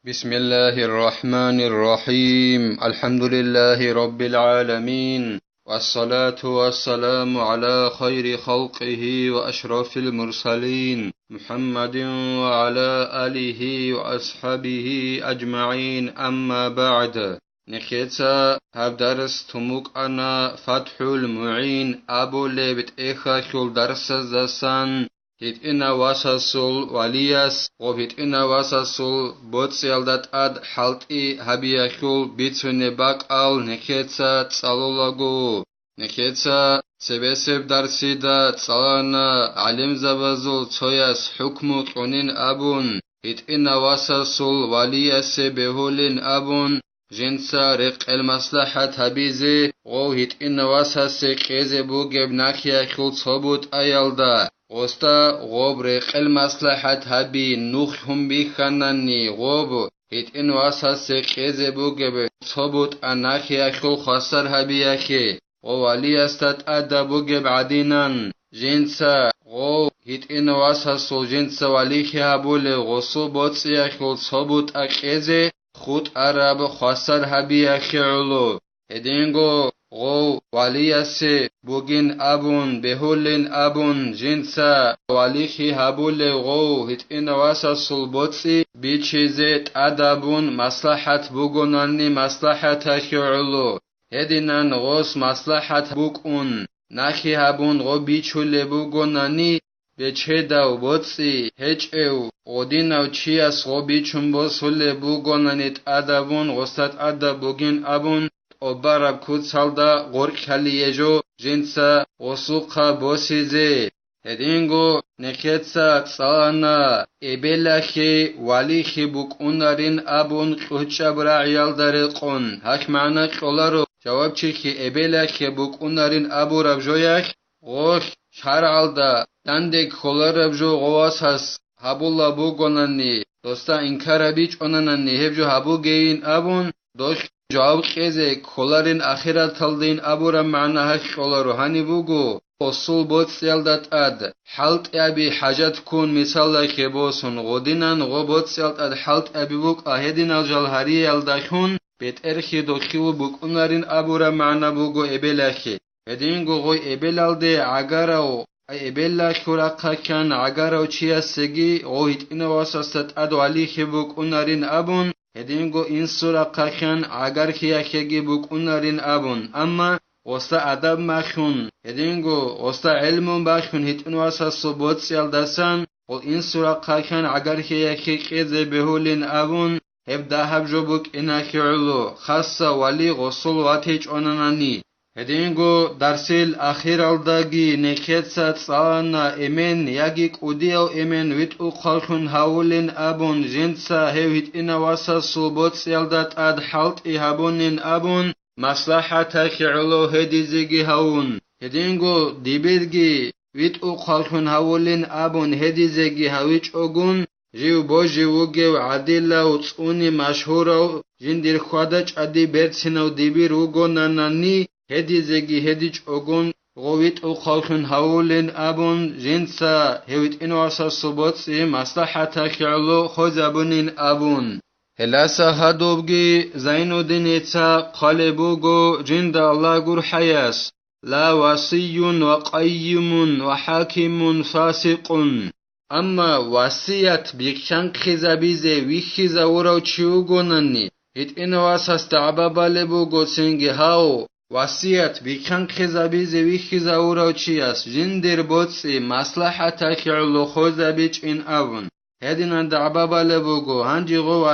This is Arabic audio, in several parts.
بسم الله الرحمن الرحيم الحمد لله رب العالمين والصلاة والسلام على خير خلقه وأشرف المرسلين محمد وعلى آله وأصحابه أجمعين أما بعد نخيتا هبدرس تموك أنا فتح المعين أبو ليبت إخا شول درس زسان هيت إنا واساسول ولياس وهيت إنا واساسول بوتسيالدات أد حالتي هبياشول بيتسوني باق أل نخيتسا تسالولاغو نخيتسا سبسب درسيدا تسالانا علم زبازول تسوياس حكمو قنين أبون هيت إنا واساسول ولياس بهولين أبون جنسا رق المصلحة هبيزي وهيت إنا واساس قيزي بوغب ناخيا شول صبوت أيالدا غوستا غوب ريق المصلحة هبي نوخ هم بيخنني غوب هيت إن واساس قيزي بوغب صبوت أناخي أخو خسر هبي أخي ووالي استات أدا بوغب عدينان جنسا غو هيت إن واساس جنسا واليخي هبولي غصو بوتسي أخو صبوت أخيزي خود عرب خسر هبي أخي علو هدينغو غو ولياسي بوغين أبون بهولين أبون جنسا وليخي هبول غو هت إن واسا صلبوتسي بيشيزيت أدابون مصلحة بوغوناني مصلحة تخيعلو هدينان غوس مصلحة بوغون ناخي هبون غو بيشول بوغوناني بيشيداو بوتسي هجئو غوديناو چياس غو بيچون بوسول بوغونانيت أدابون غوستات أدا بوغين أبون أبارب كود سالدا غورك خليجو جنسا وسوقا بوسيزي هدينغو نكتسا تسالانا إبلاخي واليخي بوكونارين أبون قوچابرا عيال دارقون هاك معنا قولارو جواب چيخي إبلاخي بوكونارين أبو ربجويخ غوش شارعالدا دندك خولار ربجو غواساس هبولا بوغوناني دوستا إنكارا بيچ أوناناني هبجو هبو جين أبون دوش جواب خيزي كولارين آخرة تلدين أبورا معنا هش كولارو هاني بوغو أصول بوتس يلدات أد حالت أبي حاجات كون مثال خبوسون غودينان غو بوتس يلدات حالت أبي بوك أهدين الجلهاري يلداشون بيت إرخي دوخيو بوك أنارين أبورا معنا بوغو إبلاخي هدين غو إبلالدي عقاراو إبلا شراقا كان عقاراو چيا سيجي غوهيت إنواساستات أدو عليخي بوك أنارين أبون هدينغو إن سورة قاكن عقار خياخيجي بوك أنارين أبون أما وستا أدب ماخون هدينغو وستا علم باخون هيت انواسا صبوت سيالدسان وإن سورة قاكن عقار خياخيجي بهولين أبون هبدا هبجو بوك إناخي علو خاصة ولي غصول واتيج أناناني هدينغو درسيل أخير الداغي نكيتسات صانا إمن ياجيك أوديو إمن ويت أخالخون هاولين أبون جنسا هيوهيت إنا واسا صوبوت سيالدات أد حالت إهابونين أبون مصلحة تاكيعلو هديزيجي هاون هدينغو ديبيدجي ويت أخالخون هاولين أبون هديزيجي هاويج أغون جيو بوجي وغيو عديلا وطوني مشهورو جندير خوادج عدي بيرتسينو ديبير وغوناناني هديزيجي هديج أغون غويت أخالخون هاولين أبون جنسا هويت إنواسا صبوتسي مصلحة تاكيعلو خوزابونين أبون هلاسا هادوبجي زينو دينيتا قالبوغو جند الله قر حياس لا وصي وقيم وحاكم فاسق أما وصية بيكشان خزابيزي ويخزا وراو چيوغوناني هيت إنواسا استعبابا لبوغو سنجي هاو وصية بيكشان خزابيزي ويخزا وراو چياس جندر بوتسي مصلحة تاكيعلو خوزابيج إن أبون هدينا دعبابا لبوغو هنجي غو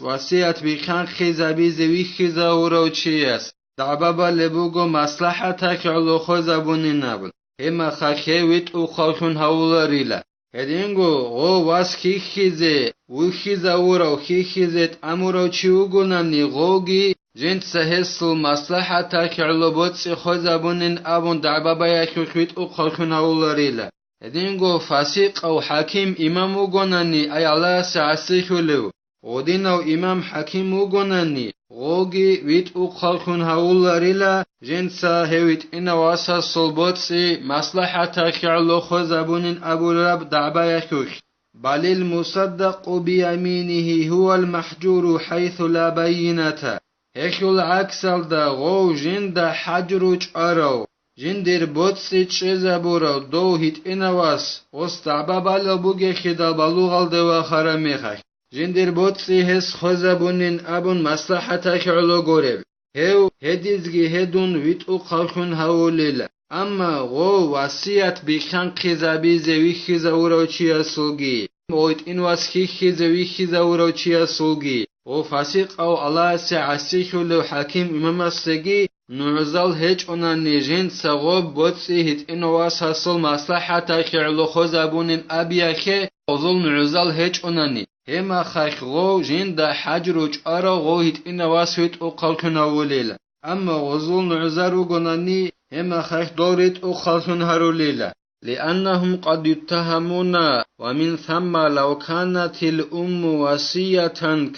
وصية بيكشان خزابيزي ويخزا وراو چياس دعبابا لبوغو مصلحة تاكيعلو خوزابونين أبون هما خاكيويت أخالخون هاولاريلا هدينغو غو واس خيخيزي وخيزا وراو خيخيزيت أموراو چيوغوناني غوغي جنت سهسل مصلحة تاكيعلو بوتسي خوزابونين أبون دعبابا يخوخويت أخالخون هاولاريلا هدينغو فاسق أو حاكم إمام وغوناني أي الله سعسيخولو غودينو إمام حكيم وغوناني غوغي ويت أخالخون هاولاريلا جنسا هويت إنا واسا صلبوتسي مصلحة تاكيعلو خوزابونين أبو رب دعبا يخوخ بل المصدق بيمينه هو المحجور حيث لا بينة هخل عكسل دا غو جند حجروج أرو جندر بوتسي تشيزابورو دو هيت إنواس وستعبابالو بوغي خدا بلوغال دوا خرميخك جندر بوتسي هس خزابونين أبون مصلحتك علو غورب هو هديزغي هدون ويتو خلقون هاوليلا أما غو واسيات بيخان خزابيزي ويخزا وروچيا سوغي مويت إنواس خيخزا ويخزا وروچيا سوغي وفاسق أو الله سعسيخو لو حكيم إمام السجي نعزل هج أناني جن سغوب بوتسي هت إنواس حصل مصلحة خيرلو خزابون أبيخي وظل نعزل هج أناني هما خيخلو جن دا حجروج أرى غو هت إنواس هت أقلتنا وليلا أما وظل نعزل وغناني هما خيخ دورت أقلتنا هروليلا لأنهم قد يتهمون ومن ثم لو كانت الأم وصية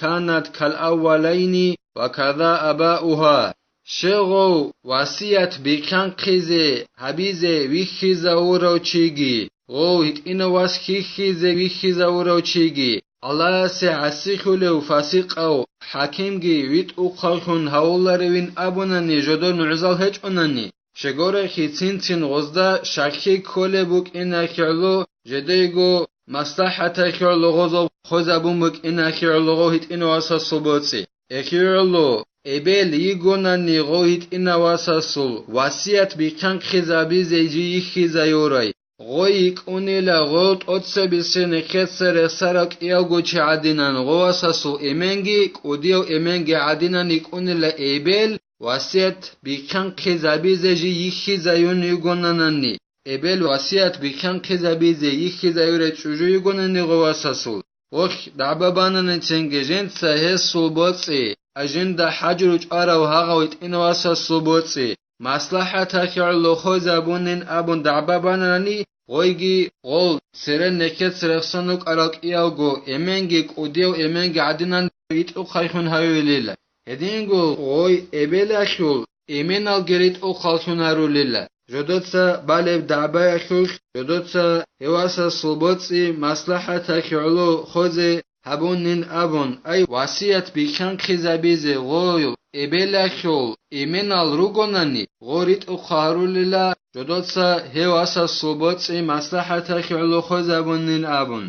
كانت كالأولين وكذا أباؤها شغو وصية بكان قيزي حبيزي ويخيزا وروچيگي غو هت إنواس خيخيزي ويخيزا وروچيگي الله سعسيخو لو فاسق أو حكيمگي ويت أقلخون هاولارين أبوناني جدو نعزال هج أناني شگوره خیتین غزده شکی کل بوک این اخیرلو جدیگو مصلحت اخیرلو غزو خوزبون بوک این اخیرلو غوهید این واساسو بوتسی اخیرلو ایبل یگونا نیغوهید این واساسو واسیت بیکن خیزابی زیجی خیزایورای غویک اونیلا غوت اتسه بیسین خید سر سرک ایوگو چه عدینان غواساسو ایمنگی کودیو ایمنگی عدینان ایک اونیلا ایبل واسیت بیکن خزابیزه یخی زایون یگونننی ایبل واسیت بیکن خزابیزه یخی زایور چوجو یگوننی غواساسول وخ دعبابانن چنگجن سه سوبوتسی اجن دا حجروج آرا و هاغویت این واساسو بوتسی مصلحت خیرلو خوزابونن ابون دعباباننی غویگی غول سرن نکت سرخصنوک اراک ایاوگو ایمنگی کودیو ایمنگی عدنان بیت او خیخون هاویلیلا هدینگو غوی ایبلاشول ایمنال گریت او خالشون هارولیلا جدوتسا بالب دعبای خلق جدوتسا هواسا صوبوتسی مصلحت خیرلو خوزه هبونن ابون ای واسیت بیکن خیزابیزه غوی ایبلاشول ایمنال روگونانی غوریت او خارولیلا جدوتسا هواسا صوبوتسی مصلحت خیرلو خوزه هبونن ابون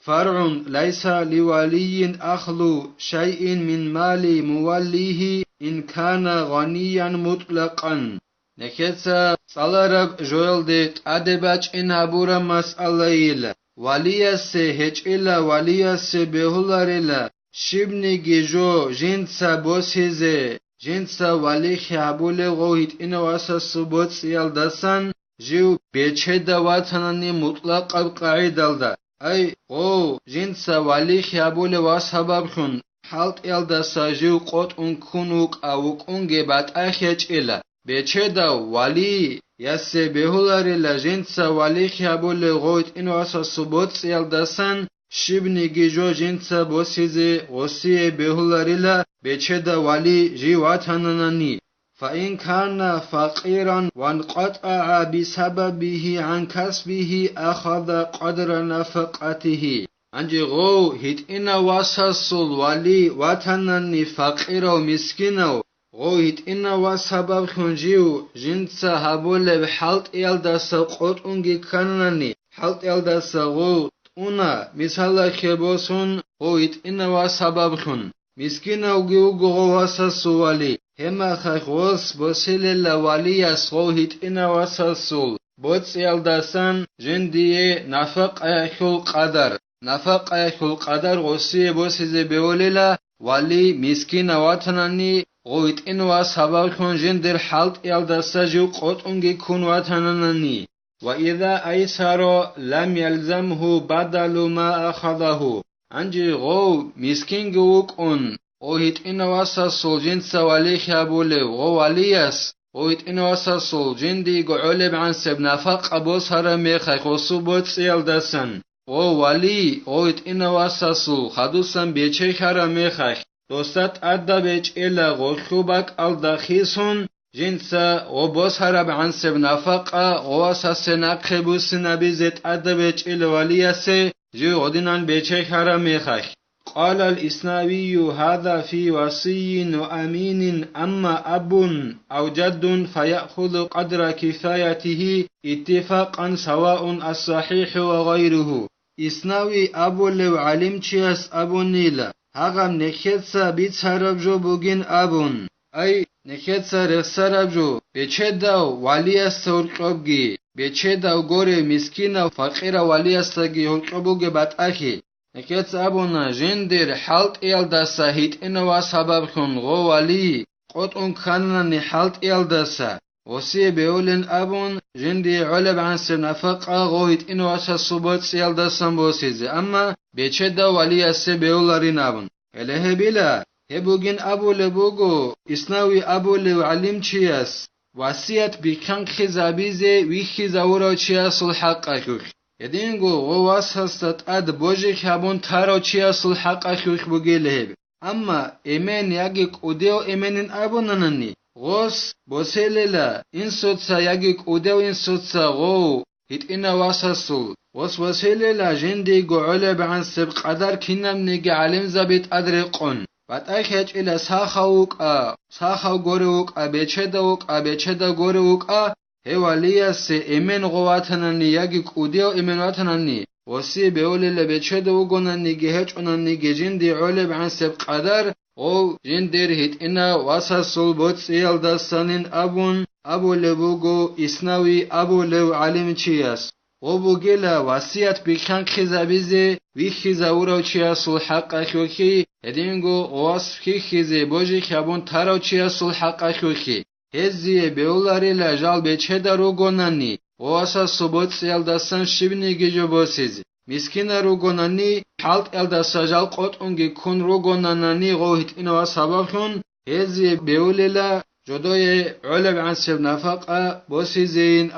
فرع ليس لولي أخذ شيء من مال موليه إن كان غنيا مطلقا نكتسا صلارك جويل ديت أدباج إن هبورا مسألة إلا وليا سهج إلا وليا سبهولار إلا شبني جيجو جنسا بوسيزي جنسا ولي خيابولي غوهيت إنو أسا سبوت سيال دسان جيو بيچه دواتناني مطلق القاعدة دا أي غو جنسا ولي خيابولي واسباب خون حالت إلدا ساجيو قوت انكونوك أوك انجبات أخيج إلا بيچه دا ولي يسي بهولار إلا جنسا ولي خيابولي غويت إنو أسا سبوت سيال دسان شبني جيجو جنسا بوسيزي غسي بهولار إلا بيچه دا ولي جيواتناناني فإن كان فقيرا وانقطع بسببه عن كسبه أخذ قدر نفقته أنجي غو هيت إنا واساسول ولي واتناني فقير ومسكين غو هيت إنا واسبب خنجيو جنسا هبول بحالت إلدسا قوت انجي كانناني حالت إلدسا غو اونا مثال خبوسون غو هيت إنا واسبب خن مسكين وغيو غو واساسو ولي هما خيخوس بوسيل ولي اسغوهيت إنا واساسول بوتس يلدسان جندي نفق ايخل قدر نفق ايخل قدر غسي بوسيزي بيوليلا ولي مسكين واتناني غويت إن واسحبال كون جندر حالت يلدسا جو قوت انجي كون واتناناني وإذا أيسر لم يلزمه بدل ما أخذه انجي غو مسكين جوك ان غوهيت إن واساسول جنسا ولي خيابولي غوالياس غوهيت إن واساسول جندي قعولب عن سب نفق أبوس هرمي خيخوصو بوتس يلدسن غوالي غوهيت إن واساسول خدوسن بيچه هرمي خيخ دوستات أدى بيچ إلا غوخوبك الدخيسون جنسا غبوس هرب عن سب نفق غواساس نقبوس نبيزت أدى بيچ إلا ولياس جو غدنان بيچه حرام خخ. قال الإسناوي هذا في وصي وأمين أما أب أو جد فيأخذ قدر كفايته اتفاقا سواء الصحيح وغيره. إسناوي أبو لو علم چياس أبو نيلا هغم نخيتسا بيتساربجو بوغين أبون أي نخيتسا رخساربجو بيچداو والياس سورقوبگي بيچداو غوري مسكينة فقيرة والياس لگي هلقوبوگي باتاكي نكيت أبونا جندر حالت إيل داسا هيت إنوا سبب خون غو والي قط كانني حالت إيل داسا وسي بيولن أبون جندي علب عن سنفقا غو هيت إنوا سصبوت إيل داسا بوسيزي أما بيچدا والي أسي بيولارين أبون إله بلا هبوغين أبو لبوغو إسناوي أبو لوعلم چياس واسيات بيكان خزابيزي ويخي زاورو چياس الحق أكوخ يدينغو غواس هستت اد بوجي كابون تارو چياس الحق أكوخ بوغي لهب أما إمين ياگي قوديو إمينين أبونانني غوس بوسيللا إن سوتسا ياگي قوديو إن سوتسا غو هيت إنا واساسول غوس وسيللا جندي غو علب عن سبق قدر كنم نيجي علم زبيت أدرقون باتاكيج إلا ساخاو غوريوك بيچدا غوريوك هوالياس إمن غواتنني ياگي قوديو إمن واتنني وسي بيولي بيچدا وغنني جهج أنني جندي علب عن سبق قدر او جندر هيت إنا واساسول بوتس إيل داستانين أبو لبوغو إسناوي أبو لو علم چياس وبوغيلا واسيات بيكان خزابيزي ويخيزا ورو چياسول حق أخوكي هدينغو غواس خيزي بوجي كابون تارو چياسول حق أخوكي هزي بيولاري لجال بيچدا روغوناني غواسا سبوت إيل داستان شبني گيجو بوسيزي مسكينة روغوناني حالت إيل داستاجال قطونگي كون روغوناناني غوهت إنوا سبابخون هزي بيوليلا جدوی علب عن سب نفقه بوسيزين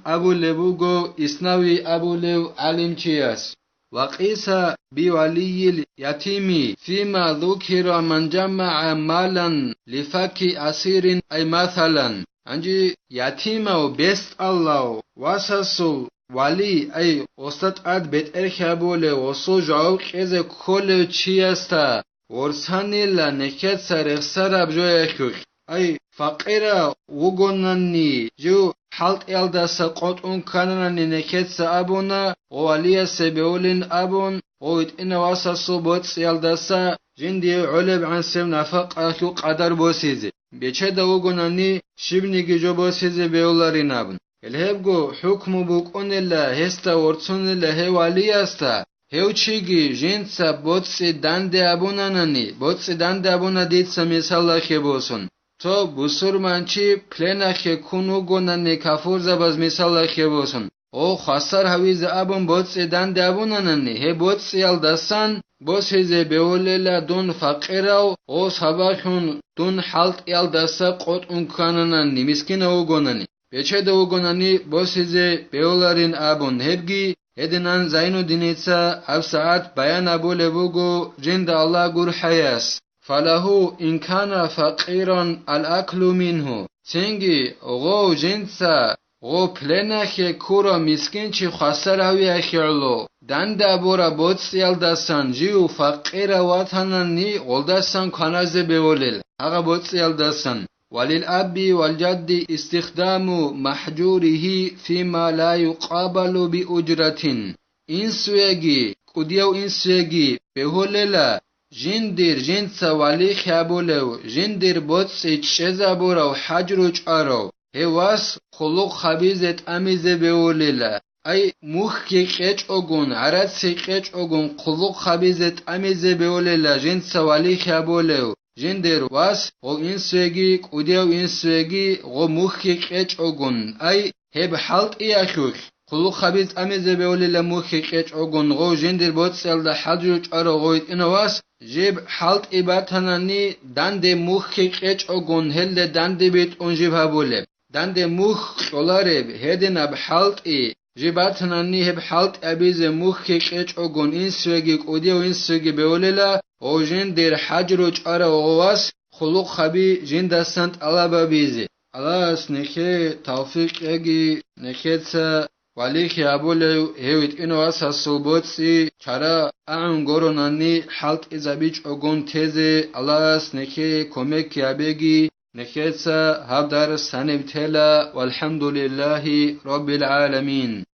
أبو لبوغو إسناوي أبو لو علم چياس وقيس بولي اليتيم فيما ذكر من جمع مالا لفك أسير أي مثلا أنجي يتيم بست الله واسسو ولي أي أستاد بيت إرخابول وصو جاوب كذا كل چياستا ورساني لنكت سرخ سرب جويكوك أي فقيرة وغنني جو حالت إلداسا قطعون كاننني نكتس أبونا وواليا سبيولين أبون ويت إنا واسا صوبوت إلداسا جندي علب عن سم نفق أخو قدر بوسيزي بيچه وغنني شبني جو بوسيزي بيولارين أبون الهبغو حكم بوكون الله هستا ورسون الله واليا استا هيو چيگي جنسا بوتسي دانده أبونانني بوتسي دانده أبونا ديتسا مثال خبوسون تو بسرمانچی پلنخ کنو گونن کافور زباز مثال خبوسن او خاصر هویز ابون بوتس دان دابونننی he بوتس یال دستان بوس هزه بهوللا دون فقیراو او سباخون دون حالت یال دستا قط اون کانننی مسکین او گوننی بچه دو گوننی بوس هزه بهولارین ابون هبگی هدنان زینو دینیتسا اب ساعت بیان ابو لبوگو جند الله گر حیاس فله إن كان فقيرا الأكل منه سنجي غو جنسا غو پلنخ كورا مسكين چي خسر هوي اخيرلو دان دابورا بوتس يلدسان جيو فقير واتنني غلدسان كناز بولل هغا بوتس يلدسان وللأب والجد استخدام محجوره فيما لا يقابل بأجرة إنسويجي قديو إنسويجي بهوللا جندر جنسا والي خابولو جندر بوتس اچشزا بورو حجرو چارو هواس خلوق خبيزت أميزة بوليلا أي مخي قيش أغن عراتسي قيش أغن خلوق خبيزت أميزة بوليلا جنسا والي خابولو جندر واس غو إنسوغي قديو إنسوغي غو مخي قيش أغن أي هب حالت إياخوخ خلوق خبيز أميزة بوليلا مخي قيش أغن غو جندر بوتس يلدا حجرو چارو غويت إنواس جيب حالت إباتناني داند مخي قيش أغن هل داند بيت أنجيب هابولب داند مخ طولارب هدن اب حالت إي جيباتناني هب حالت أبيز مخي قيش أغن إنسوغي قديو إنسوغي بوليلا او جندر حجرو چارو غواس خلوق خبي جندستانت ألابا بيزي الله اسنكي توفيق يجي نكيتسا ولی که ابوله هیویت اینو از حسوبوتسی چرا اون گرونانی حلق ازابیچ اگون تیزه الله نکه کمک یابگی نکهتسا هبدار سنبتلا والحمد لله رب العالمين.